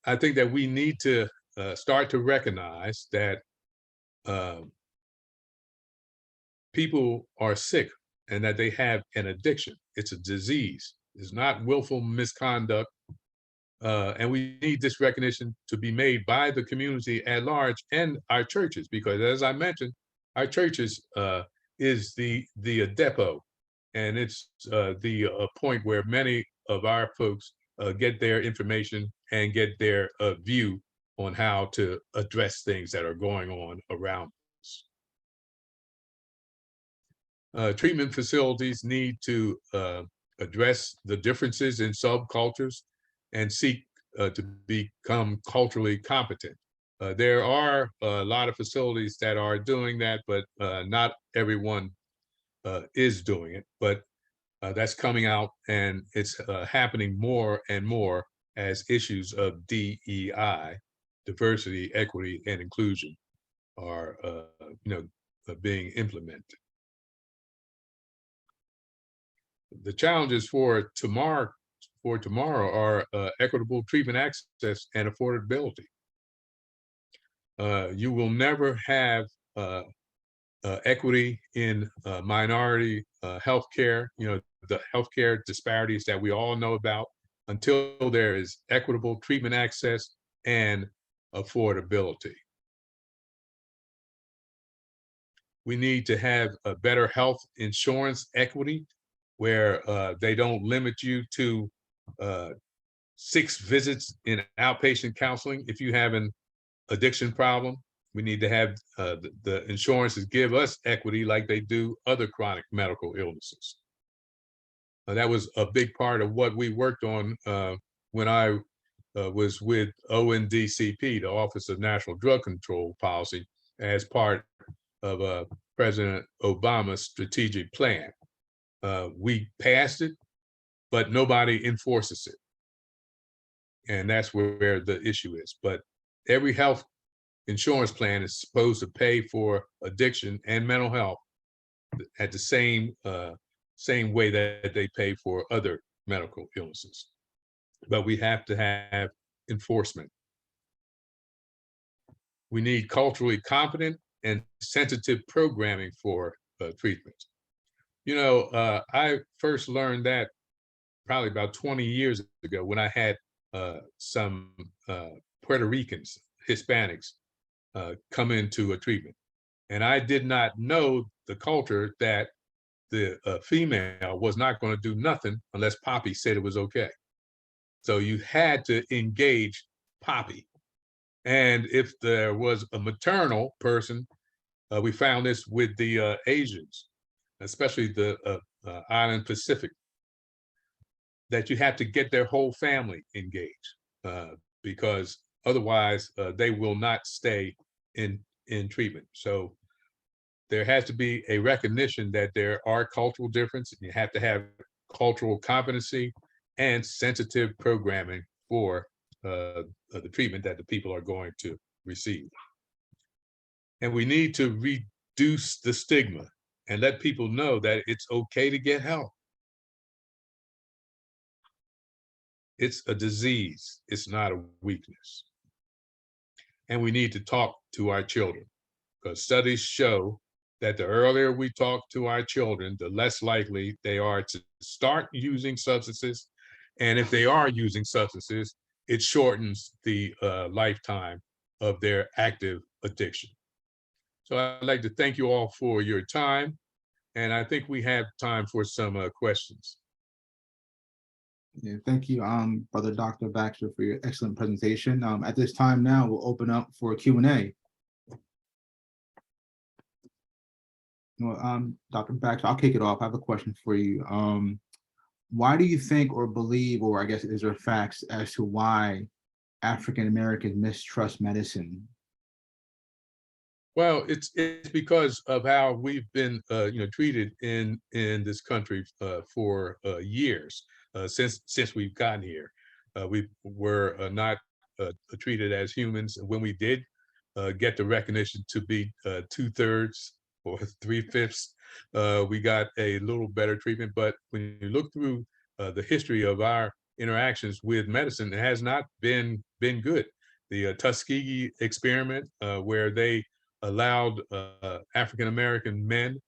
I think that we need to start to recognize that people are sick and that they have an addiction. It's a disease. It's not willful misconduct. And we need this recognition to be made by the community at large and our churches, because as I mentioned, our churches is the depot, and it's the point where many of our folks get their information and get their view on how to address things that are going on around us. Treatment facilities need to address the differences in subcultures and seek to become culturally competent. There are a lot of facilities that are doing that, but not everyone is doing it. But that's coming out, and it's happening more and more as issues of DEI, diversity, equity, and inclusion, are being implemented. The challenges for tomorrow are equitable treatment access and affordability. You will never have equity in minority healthcare, the healthcare disparities that we all know about, until there is equitable treatment access and affordability. We need to have a better health insurance equity where they don't limit you to 6 visits in outpatient counseling if you have an addiction problem. We need to have the insurances give us equity like they do other chronic medical illnesses. That was a big part of what we worked on when I was with ONDCP, the Office of National Drug Control Policy, as part of President Obama's strategic plan. We passed it, but nobody enforces it. And that's where the issue is. But every health insurance plan is supposed to pay for addiction and mental health at the same way that they pay for other medical illnesses. But we have to have enforcement. We need culturally competent and sensitive programming for treatment. I first learned that probably about 20 years ago when I had some Puerto Ricans, Hispanics, come into a treatment. And I did not know the culture that the female was not going to do nothing unless Poppy said it was okay. So you had to engage Poppy. And if there was a maternal person, we found this with the Asians, especially the island Pacific, that you have to get their whole family engaged because otherwise they will not stay in treatment. So there has to be a recognition that there are cultural differences. You have to have cultural competency and sensitive programming for the treatment that the people are going to receive. And we need to reduce the stigma and let people know that it's okay to get help. It's a disease, it's not a weakness. And we need to talk to our children because studies show that the earlier we talk to our children, the less likely they are to start using substances. And if they are using substances, it shortens the lifetime of their active addiction. So I'd like to thank you all for your time. And I think we have time for some questions. Yeah, thank you, Brother Dr. Baxter, for your excellent presentation. At this time now, we'll open up for Q&A. Well, Dr. Baxter, I'll kick it off. I have a question for you. Why do you think or believe, or I guess is there facts as to why African Americans mistrust medicine? Well, it's because of how we've been, treated in this country for years since we've gotten here. We were not treated as humans. When we did get the recognition to be 2/3 or 3/5, we got a little better treatment. But when you look through the history of our interactions with medicine, it has not been good. The Tuskegee experiment, where they allowed African American men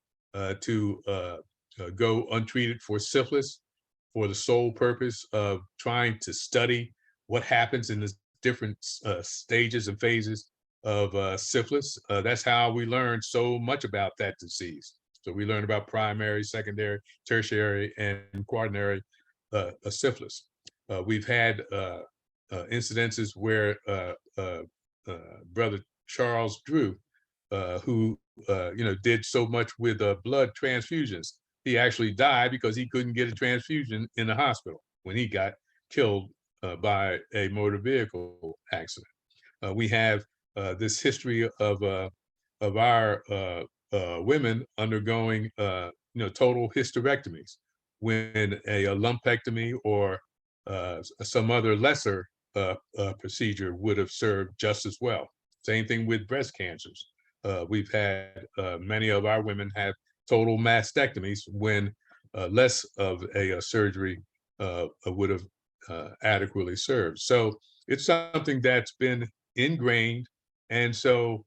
to go untreated for syphilis for the sole purpose of trying to study what happens in the different stages and phases of syphilis. That's how we learned so much about that disease. So we learned about primary, secondary, tertiary, and quaternary syphilis. We've had incidences where Brother Charles Drew, who did so much with blood transfusions, he actually died because he couldn't get a transfusion in the hospital when he got killed by a motor vehicle accident. We have this history of our women undergoing total hysterectomies when a lumpectomy or some other lesser procedure would have served just as well. Same thing with breast cancers. We've had many of our women have total mastectomies when less of a surgery would have adequately served. So it's something that's been ingrained. And so,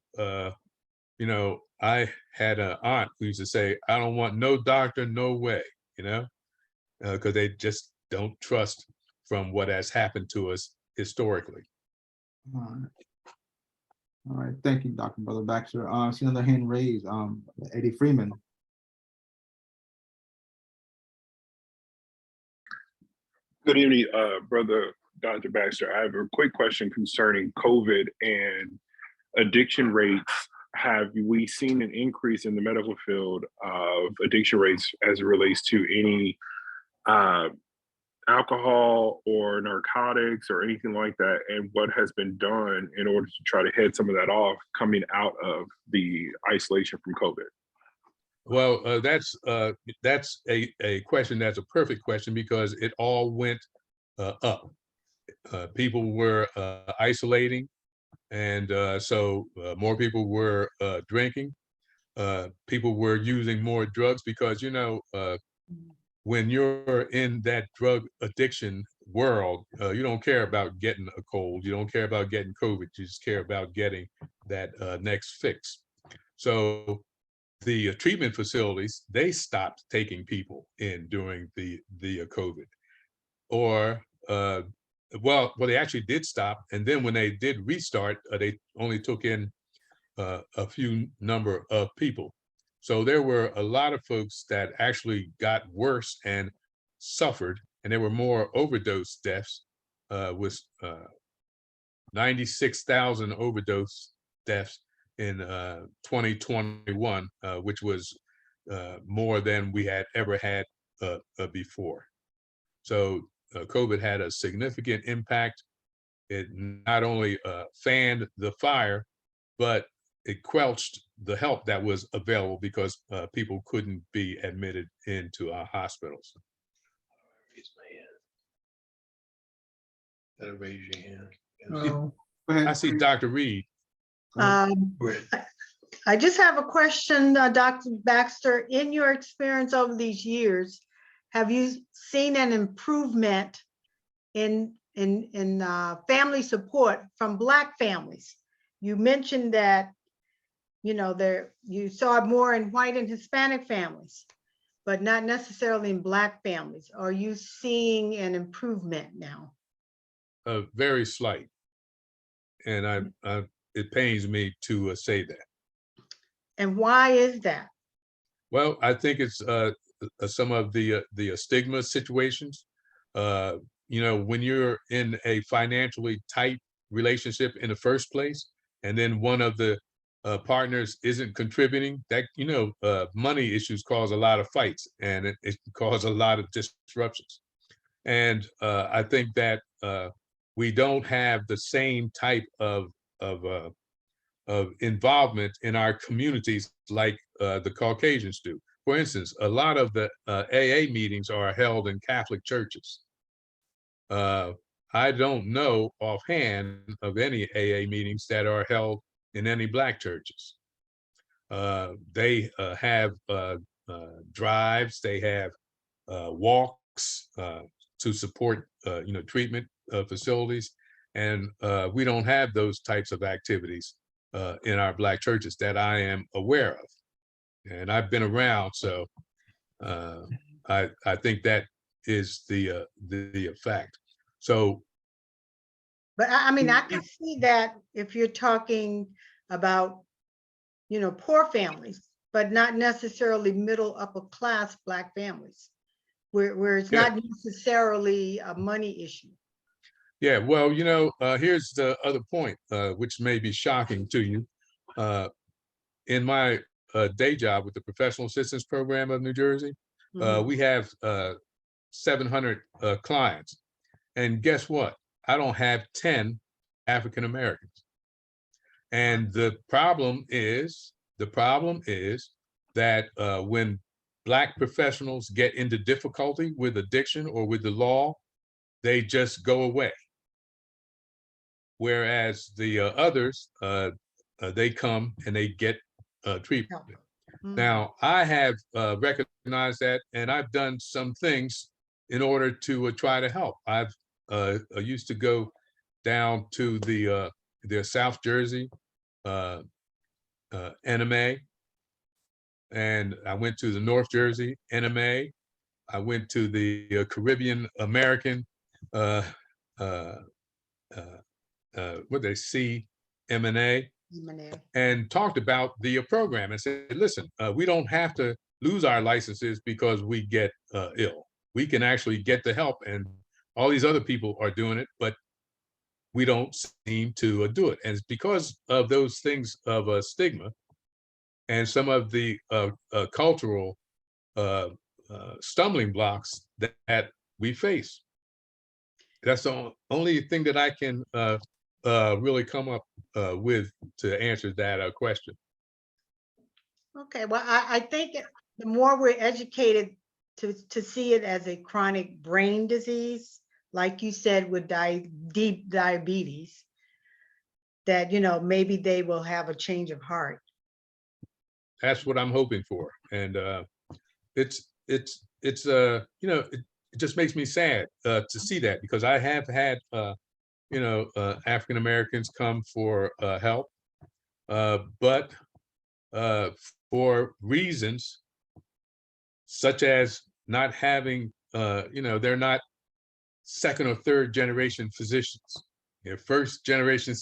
I had an aunt who used to say, I don't want no doctor, no way, because they just don't trust from what has happened to us historically. All right. All right. Thank you, Dr. Brother Baxter. I see another hand raised. Eddie Freeman. Good evening, Brother Dr. Baxter. I have a quick question concerning COVID and addiction rates. Have we seen an increase in the medical field of addiction rates as it relates to any alcohol or narcotics or anything like that? And what has been done in order to try to head some of that off coming out of the isolation from COVID? Well, that's a question that's a perfect question because it all went up. People were isolating, and so more people were drinking. People were using more drugs because when you're in that drug addiction world, you don't care about getting a cold, you don't care about getting COVID, you just care about getting that next fix. So the treatment facilities, they stopped taking people in during the COVID, or well, they actually did stop, and then when they did restart, they only took in a few number of people. So there were a lot of folks that actually got worse and suffered, and there were more overdose deaths, with 96,000 overdose deaths in 2021, which was more than we had ever had before. So COVID had a significant impact. It not only fanned the fire, but it quelched the help that was available because people couldn't be admitted into our hospitals. Raise my hand. Raise your hand. Go ahead. I see Dr. Reed. I just have a question, Dr. Baxter. In your experience over these years, have you seen an improvement in family support from Black families? You mentioned that, you know, you saw it more in white and Hispanic families, but not necessarily in Black families. Are you seeing an improvement now? Very slight, and it pains me to say that. And why is that? Well, I think it's some of the stigma situations. You know, when you're in a financially tight relationship in the first place, and then one of the partners isn't contributing, that, you know, money issues cause a lot of fights, and it cause a lot of disruptions. And I think that we don't have the same type of involvement in our communities like the Caucasians do. For instance, a lot of the AA meetings are held in Catholic churches. I don't know offhand of any AA meetings that are held in any Black churches. They have drives, they have walks to support you know, treatment facilities, and we don't have those types of activities in our Black churches that I am aware of, and I've been around, so I think that is the fact. So, But I mean, I can see that if you're talking about, you know, poor families, but not necessarily middle upper class Black families, where it's Yeah. not necessarily a money issue. yeah, well, you know, here's the other point, which may be shocking to you. In my day job with the Professional Assistance Program of New Jersey, we have 700 clients. And guess what? I don't have 10 African Americans. And the problem is that when Black professionals get into difficulty with addiction or with the law, they just go away. Whereas the others, they come and they get treatment. Now, I have recognized that, and I've done some things in order to try to help. I used to go down to the South Jersey NMA, and I went to the North Jersey NMA. I went to the Caribbean American, what they CMNA, and talked about the program and said, listen, we don't have to lose our licenses because we get ill. We can actually get the help, and all these other people are doing it, but we don't seem to do it. And it's because of those things of stigma and some of the cultural stumbling blocks that we face. That's the only thing that I can really come up with to answer that question. Okay, well, I think the more we're educated to see it as a chronic brain disease, like you said, with deep diabetes, that, you know, maybe they will have a change of heart. That's what I'm hoping for. And it's you know, it just makes me sad to see that, because I have had you know, African Americans come for help, but for reasons such as not having, they're not second or third generation physicians. They're first generation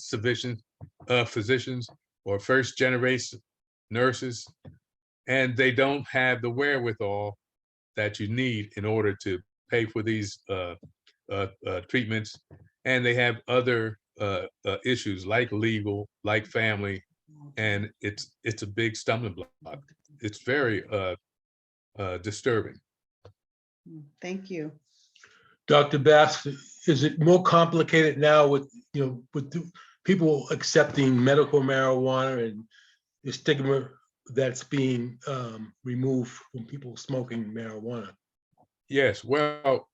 physicians or first generation nurses, and they don't have the wherewithal that you need in order to pay for these treatments. And they have other issues like legal, like family, and it's a big stumbling block. It's very disturbing. Thank you. Dr. Baxter, is it more complicated now with, with the people accepting medical marijuana and the stigma that's being removed from people smoking marijuana? Yes, well,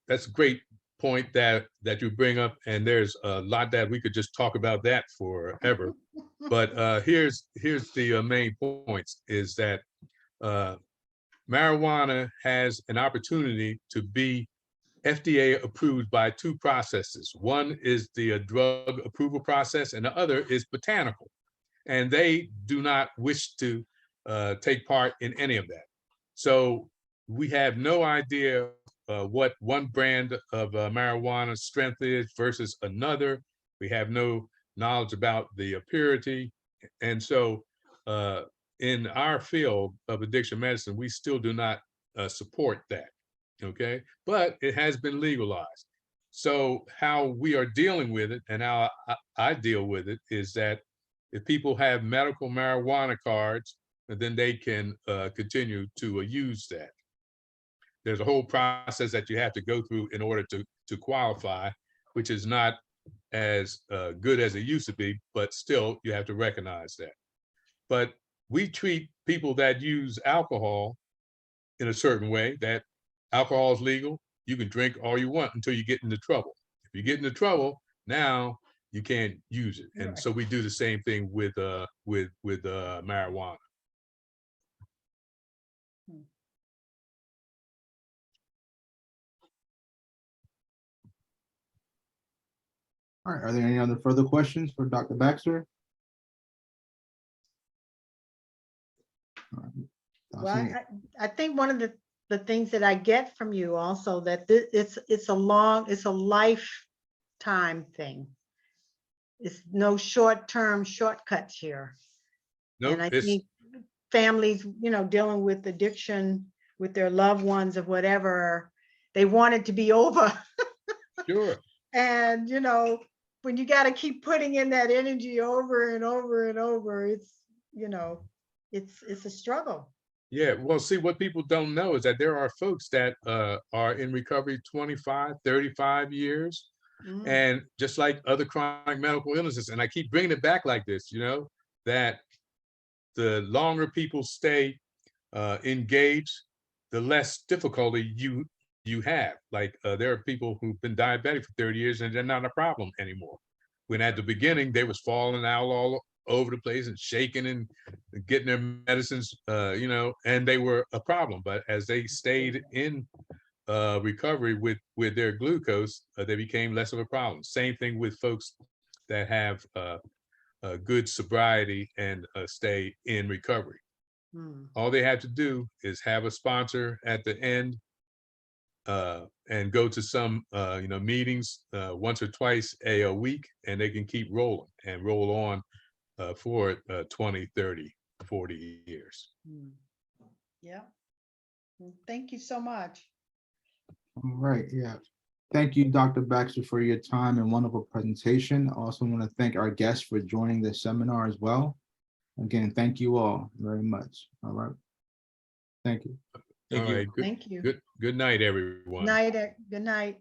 that's a great point that you bring up, and there's a lot that we could just talk about that forever. But here's the main points: is that marijuana has an opportunity to be FDA approved by two processes. One is the drug approval process, and the other is botanical. And they do not wish to take part in any of that. So we have no idea what one brand of marijuana strength is versus another. We have no knowledge about the purity. And so in our field of addiction medicine, we still do not support that, okay? But it has been legalized. So how we are dealing with it and how I deal with it is that if people have medical marijuana cards, then they can continue to use that. There's a whole process that you have to go through in order to qualify, which is not as good as it used to be, but still you have to recognize that. But we treat people that use alcohol in a certain way, that alcohol is legal. You can drink all you want until you get into trouble. If you get into trouble, now you can't use it. And so we do the same thing with marijuana. All right, are there any other further questions for Dr. Baxter? All right. Well, I think one of the things that I get from you also, that it's a lifetime thing. It's no short-term shortcuts here. Nope, And I think families, dealing with addiction with their loved ones of whatever, they want it to be over. Sure. And, when you got to keep putting in that energy over and over and over, it's a struggle. Yeah, well, see, what people don't know is that there are folks that are in recovery 25, 35 years. And just like other chronic medical illnesses, and I keep bringing it back like this, that the longer people stay engaged, the less difficulty you have. Like there are people who've been diabetic for 30 years and they're not a problem anymore. When at the beginning, they was falling out all over the place and shaking and getting their medicines, and they were a problem. But as they stayed in recovery with their glucose, they became less of a problem. Same thing with folks that have a good sobriety and stay in recovery. All they have to do is have a sponsor at the end and go to some meetings once or twice a week, and they can keep rolling and roll on for 20, 30, 40 years. Yeah. Well, thank you so much. All right, yeah. Thank you, Dr. Baxter, for your time and wonderful presentation. I also want to thank our guests for joining the seminar as well. Again, thank you all very much. All right. Thank you. Thank you. All right, Thank you. Good night, everyone. Good night.